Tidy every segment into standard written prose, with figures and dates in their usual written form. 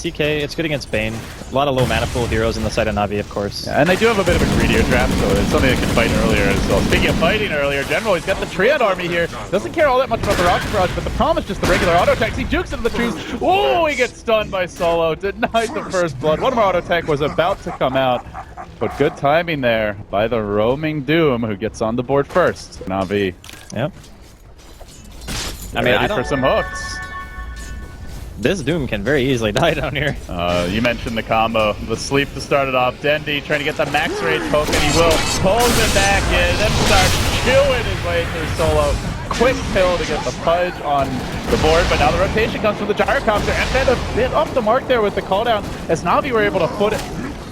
CK, it's good against Bane. A lot of low mana pool heroes in the side of Na'Vi, of course. Yeah, and they do have a bit of a greedier draft, so it's something that can fight earlier as well. Speaking of fighting earlier, General, he's got the Triad army here. Doesn't care all that much about the Rocket Barrage, but the problem is just the regular auto attacks. He jukes into the trees. Ooh, he gets stunned by Solo. Denied the first blood. One more auto attack was about to come out, but good timing there by the roaming Doom, who gets on the board first. Na'Vi. Yep. I mean, ready for some hooks. This Doom can very easily die down here. You mentioned the combo. The sleep to start it off. Dendi trying to get the max rage poke, and he will. Pulls it back in, then starts chewing his way through Solo. Quick kill to get the Pudge on the board, but now the rotation comes from the Gyrocopter, and then a bit off the mark there with the call down, as Na'Vi were able to put it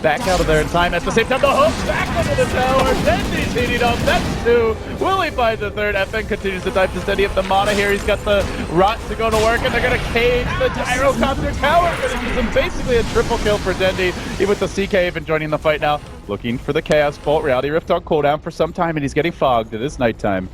back out of there in time. At the same time, the hook back into the tower. Dendi's heating up. That's two. Will he find the third? FN continues to dive to Dendi up the mana here. He's got the rot to go to work, and they're going to cage the Gyrocopter tower. Finishes him basically a triple kill for Dendi. Even with the CK even joining the fight now. Looking for the Chaos Bolt. Reality Rift on cooldown for some time, and he's getting fogged. It is nighttime.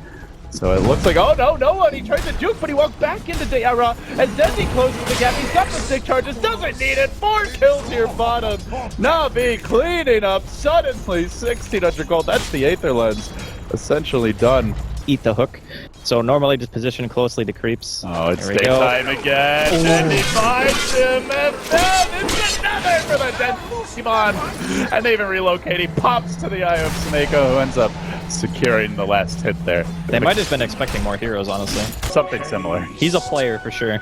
So it looks like, oh no one! He tried to juke, but he walked back into De'Ara as Dendi closes the gap. He's got the stick charges, doesn't need it. 4 kills here, bottom. Na'Vi cleaning up suddenly. 1600 gold. That's the Aether Lens essentially done. Eat the hook. So normally just position closely to creeps. Oh, it's daytime again. Dendi finds him, and then it's another for the Dendi. And they even relocate. He pops to the eye of Snako, who ends up securing the last hit there. They might have been expecting more heroes, honestly. Something similar. He's a player for sure.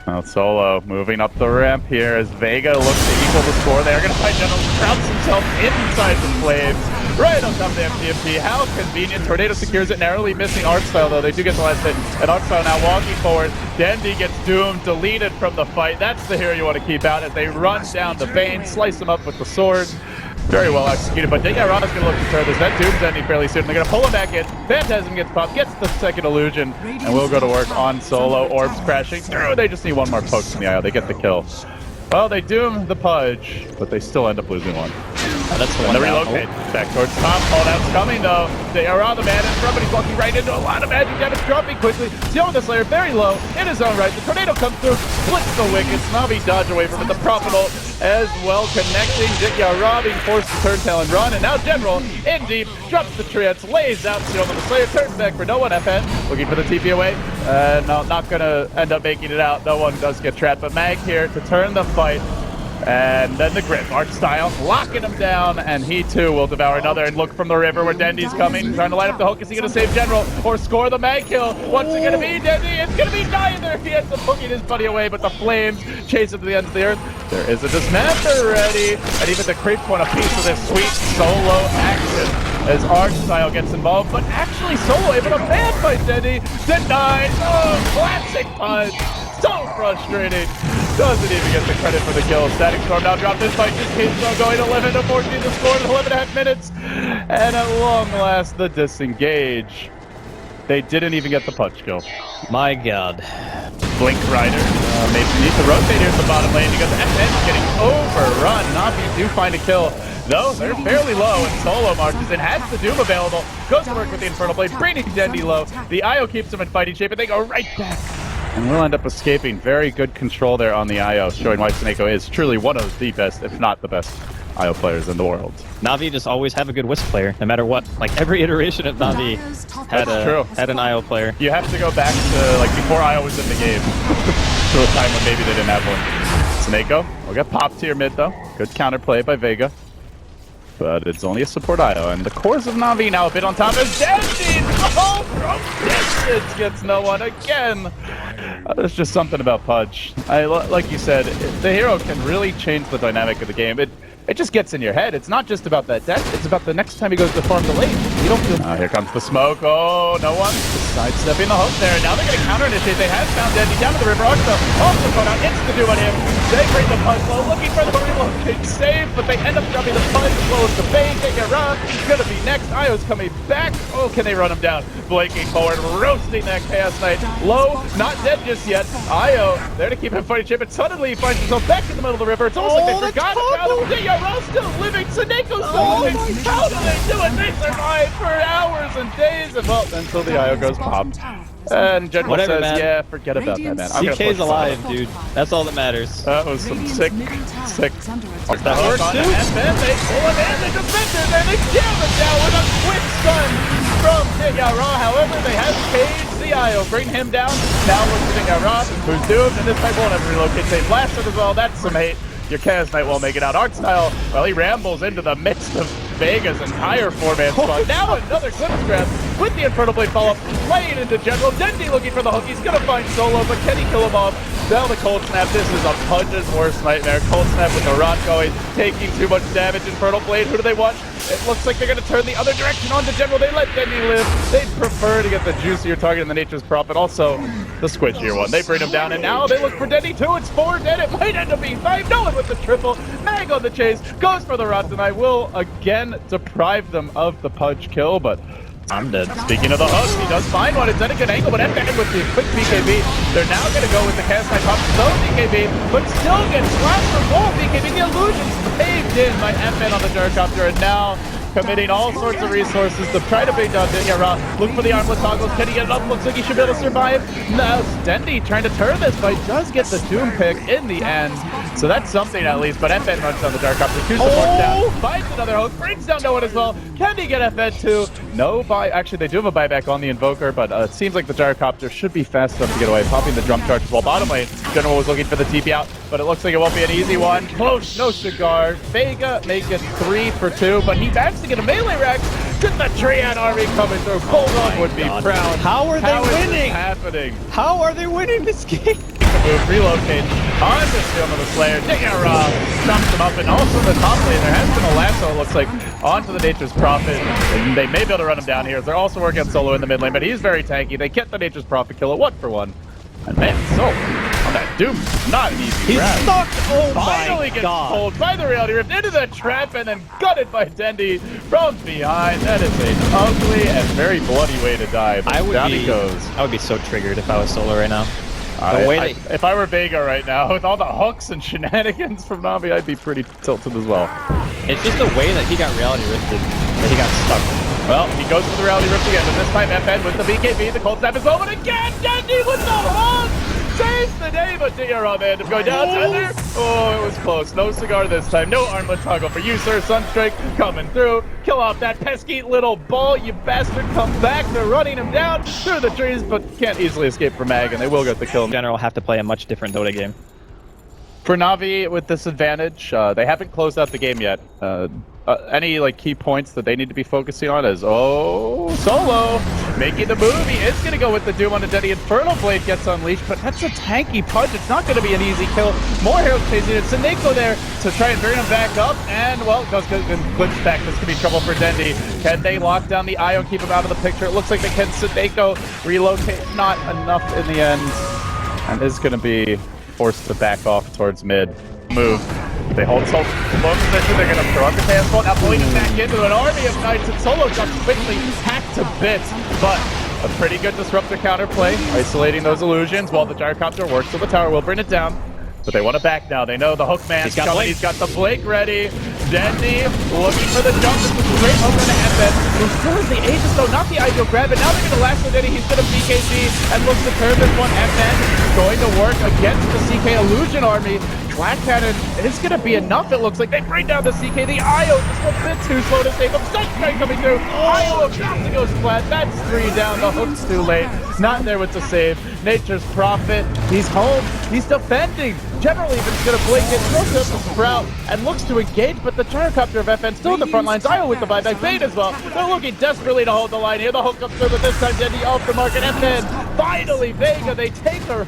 Well, Solo moving up the ramp here as Vega looks to equal the score. They're going to find General, trouts himself inside the flames. Right on top of the MTMP. How convenient. Tornado secures it, narrowly missing Arcstyle, though. They do get the last hit. And Arcstyle now walking forward. Dendi gets doomed, deleted from the fight. That's the hero you want to keep out as they run down the Bane, slice him up with the sword. Very well executed, but De'Ara's going to look to turn this. That Doom's ending fairly soon. They're going to pull him back in. Phantasm gets popped, gets the second illusion, and we'll go to work on Solo. Orbs crashing through. They just need one more poke from the IO. They get the kill. Well, they doom the Pudge, but they still end up losing one. Oh, that's the one. And they relocate back towards top. Callout's coming though. De'Ara, the man in front, but he's walking right into a lot of magic damage, dropping quickly. Stealing the Slayer very low in his own right. The tornado comes through, splits the wickets. Na'Vi dodge away from it. The Prophet ult as well, connecting. De'Ara being forced to turn tail and run, and now General in deep drops the treants, lays out Stealing the Slayer, turns back for no one. FN looking for the TP away. No, not gonna end up making it out. No one does get trapped, but Mag here to turn the fight. And then the grip, Arcstyle locking him down, and he too will devour another. And look from the river where Dendi's coming, trying to light up the hook. Is he going to save General or score the mag kill? What's it going to be, Dendi? It's going to be neither. He ends up hooking his buddy away, but the flames chase him to the ends of the earth. There is a dismantler ready, and even the creeps want a piece of this sweet Solo action as Arcstyle gets involved. But actually, Solo able to ban by Dendi. Denied. Oh, classic punch. So frustrating. Doesn't even get the credit for the kill. Static Storm now dropped this fight. Just keeps on going. 11 to 14 to score in 11.5 minutes. And at long last, the disengage. They didn't even get the punch kill. My god. Blink Rider maybe needs to rotate here at the bottom lane because FN's getting overrun. Na'Vi do find a kill. Though they're fairly low, and Solo marches in, has the Doom available, goes to work with the Infernal Blade, bringing Dendi low. The IO keeps them in fighting shape, and they go right back. And we'll end up escaping. Very good control there on the IO, showing why Snako is truly one of the best, if not the best, IO players in the world. Na'Vi just always have a good Wisp player, no matter what. Like every iteration of Na'Vi had an IO player. You have to go back to like before IO was in the game, to a time when maybe they didn't have one. Snako will get popped here mid though. Good counterplay by Vega. But it's only a support IO, and the cores of Na'Vi now a bit on top as Dendi! Oh, from distance gets no one again! There's just something about Pudge. Like you said, the hero can really change the dynamic of the game. It just gets in your head. It's not just about that death, it's about the next time he goes to farm the lane. You don't feel... here comes the smoke. Oh, no one. Sidestepping the hook there. Now they're going to counter-initiate. They have found Dendi down to the river. Arcstyle also put out insta-do on him. They bring the punch low, looking for the relocate save, but they end up dropping the punch as well as the bait. De'Ara is going to be next. IO's coming back. Oh, can they run him down? Blinking forward, roasting that Chaos Knight. Low, not dead just yet. IO there to keep him fighting chip, and suddenly he finds himself back in the middle of the river. It's almost like they forgot about him. Ross still living. Saneko's still living. How do they do it? They survive for hours and days. And well, until the IO goes pop. And General Whatever, says, man. yeah, forget about that, man. CK's alive, dude. That's all that matters. That was some sick. That works too. And then they pull him in, they defend him, and they jam him down with a quick stun from Yara. However, they have caged the IO, bring him down. Now we're sitting Yara, who's doomed, and this type won't ever relocate. They blast it as well. That's some hate. Your Kaz Knight won't make it out. Artstyle, well, he rambles into the midst of Vega's entire four-man squad. Now another glimpse grab with the Infernal Blade follow-up, playing into General. Dendi looking for the hook. He's going to find Solo, but can he kill him off? Now the Cold Snap. This is a Pudge's worst nightmare. Cold Snap with the rot going, taking too much damage. Infernal Blade, who do they want? It looks like they're going to turn the other direction onto General. They let Dendi live. They prefer to get the juicier target in the Nature's Prophet. Also, the squishier one. They bring him down, and now they look for Dendi too. It's 4 dead. It might end up being 5. No one with the triple. Mag on the chase. Goes for the rot, and I will again deprive them of the Pudge kill, but I'm dead. speaking of the hooks, he does find one. It's at a good angle, but FN with the quick BKB. They're now going to go with the Cast Knight Pop Zone BKB, but still gets slashed from both BKB. The illusion's paved in by FN on the Gyrocopter, and now committing all sorts of resources to try to bring down Yara. Look for the armlet toggles. Can he get it up? Looks like he should be able to survive. Now Dendi trying to turn this, but he does get the Doom pick in the end. So that's something at least, but FN runs down the Gyrocopter. 2 supports down. Finds another hook. Brings down no one as well. Can he get FN too? No buy. Actually, they do have a buyback on the Invoker, but it seems like the Gyrocopter should be fast enough to get away. Popping the drum charge while bottom lane. General was looking for the TP out, but it looks like it won't be an easy one. Close, no cigar. Vega make it 3 for 2, but he managed to get a melee rack. Just the Triad army coming through. Bulldog would be proud. How are they winning? Happening. How are they winning this game? Move, relocate on the Steel of the Slayer. Yara stumps him up, and also the top lane. There has been a lasso, it looks like, onto the Nature's Prophet. And they may be able to run him down here. They're also working on Solo in the mid lane, but he's very tanky. They get the Nature's Prophet kill, a 1-for-1. And man, Solo on that Doom, not an easy He's grab. stuck! Oh Finally my gets god. pulled by the Reality Rift into the trap and then gutted by Dendi from behind. That is an ugly and very bloody way to die. But down he goes. I would be so triggered if I was Solo right now. If I were Vega right now, with all the hooks and shenanigans from Navi, I'd be pretty tilted as well. It's just the way that he got reality rifted, that he got stuck. Well, he goes for the Reality Rift again, but this time FN with the BKB, the Cold Snap is over again! Dendi with the hook! Saves the day, but Yara may end up going down. Tether. Oh, it was close. No cigar this time. No armlet toggle for you, sir. Sunstrike coming through. Kill off that pesky little ball, you bastard. Come back. They're running him down through the trees, but can't easily escape from Mag, and they will get the kill. General have to play a much different Dota game. For Navi, with this advantage, they haven't closed out the game yet. Any key points that they need to be focusing on is, Solo making the move. He is going to go with the Doom on the Dendi. Infernal Blade gets unleashed, but that's a tanky Pudge. It's not going to be an easy kill. More heroes chasing it. Saneko there to try and bring him back up, and well, it does glitch back. This could be trouble for Dendi. Can they lock down the IO, keep him out of the picture? It looks like they can. Saneko relocate, not enough in the end, and is going to be forced to back off towards mid. Move. They hold Solo low position. They're going to throw up the transport. Now pulling him back into an army of knights, and Solo got quickly hacked to bits. But a pretty good disruptor counterplay, isolating those illusions while the Gyrocopter works to the tower. Will bring it down. But they want to back now. They know the hook man's coming. He's got the Blake ready. Dendi looking for the jump. This is a great hook on the FN. Who still has the Aegis though, not the ideal grab. And now they're going to lasso Dendi. He's going to BKB and looks to turn this one. FN going to work against the CK Illusion army. Black Cannon is going to be enough, it looks like. They bring down the CK. The IO just a bit too slow to save him. Sunstrike coming through. IO about to go splat. That's 3 down. The hook's too late. Not there with the save. Nature's Prophet. He's home. He's defending. General even's going to blink it. Throws up the Sprout and looks to engage, but the Gyrocopter of FN still in the front lines. IO with the buyback. Bait as well. They're looking desperately to hold the line here. The hook comes through, but this time Dendi off the market. FN finally Vega. They take their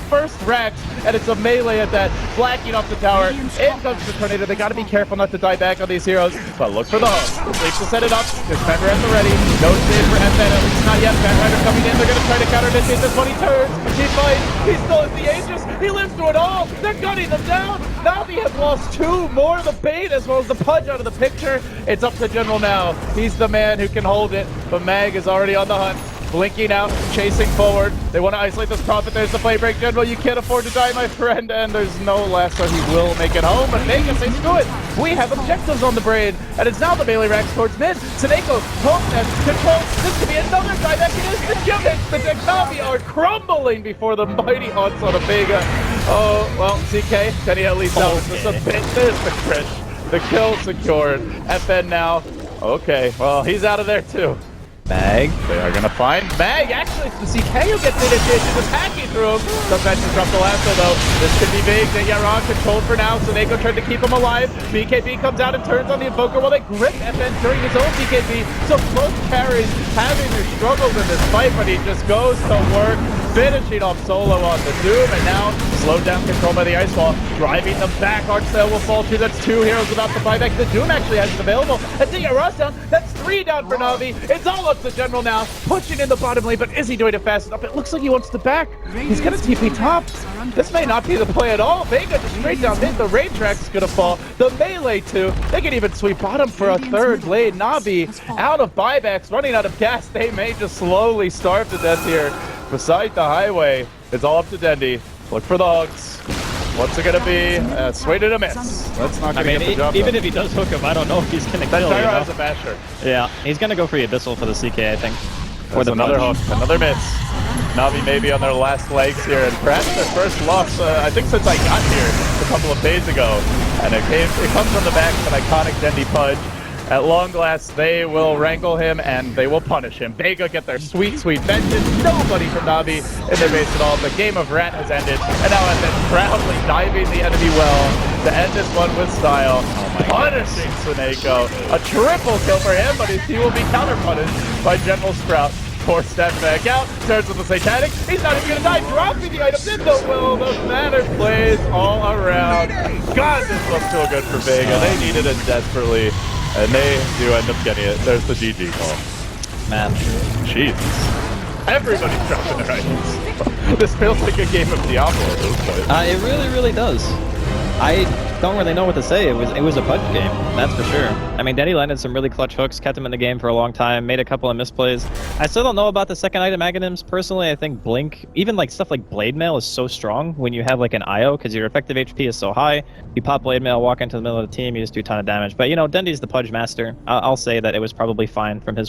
first racks, and it's a melee at that. Blacking off the tower. In comes the Tornado. They got to be careful not to die back on these heroes, but look for the hook. Leaps to set it up. Dismember at the ready. No save for FN, at least not yet. Vampire coming in. They're going to try to counter initiate this one. He turns. He fights. He still has the Aegis. He lives through it all. They're gunning them down. Navi has lost 2 more. The bait as well as the Pudge out of the picture. It's up to General now. He's the man who can hold it, but Mag is already on the hunt. blinking out, chasing forward. They want to isolate this Prophet. There's the play break. General, you can't afford to die, my friend. And there's no last, so he will make it home. But Vega says, do it. We have objectives on the brain. And it's now the melee racks towards mid. Seneko, Hopeness, control. This could be another guy that can use the jump hits. The Navi are crumbling before the mighty onslaught of Vega. Oh, well, CK, can he at least out just a bit? There's the crit. The kill secured. FN now. Okay, well, he's out of there too. Mag. They are gonna find Mag. Actually, it's the CK who gets initiated, just hacking through him. Sometimes to drop the lasso though. This could be big. They are on controlled for now. Seneko tried to keep him alive. BKB comes out and turns on the Invoker while they grip FN during his own BKB. So both carries having their struggles in this fight, but he just goes to work, finishing off solo on the Doom, and now slowed down control by the Ice Wall, driving them back. Archsail will fall too. That's 2 heroes about to buy back. The Doom actually has it available. And Ross down. That's 3 down for Navi. It's all up to General now, pushing in the bottom lane, but is he doing it fast enough? It looks like he wants to back. He's gonna TP top. This may not be the play at all. Vega just straight down mid. The raid track's gonna fall. The melee too. They can even sweep bottom for a 3rd lane. Navi out of buybacks, running out of gas. They may just slowly starve to death here. Beside the highway, it's all up to Dendi. Look for the hooks. What's it gonna be? Sway to a miss. That's not gonna get the job even done. if he does hook him, I don't know if he's gonna kill. That Tyra has a basher. Yeah, he's gonna go for the Abyssal for the CK, I think. Or another hook, another miss. Navi maybe on their last legs here, and perhaps their first loss, I think since I got here a couple of days ago. And it comes on the back of an iconic Dendi Pudge. At long last, they will wrangle him and they will punish him. Vega get their sweet, sweet vengeance. Nobody from Navi in their base at all. The game of Rat has ended, and now FN proudly diving the enemy well to end this one with style. Punishing Seneko. A triple kill for him, but he will be counter-punished by General Sprout. 4 steps back out, turns with the Satanic. He's not even gonna die, dropping the items in the will. The manner plays all around. God, this looks so good for Vega. They needed it desperately. And they do end up getting it. There's the GG call. Man. Jeez. Everybody's dropping their items. This feels like a game of Diablo at this point. It really, really does. I don't really know what to say. It was a Pudge game, that's for sure. I mean, Dendi landed some really clutch hooks, kept him in the game for a long time, made a couple of misplays. I still don't know about the second item Aghanims. Personally, I think Blink, even like stuff like Blade Mail is so strong when you have like an IO, because your effective HP is so high. You pop Blade Mail, walk into the middle of the team, you just do a ton of damage. But you know, Dendi's the Pudge master. I'll say that it was probably fine from his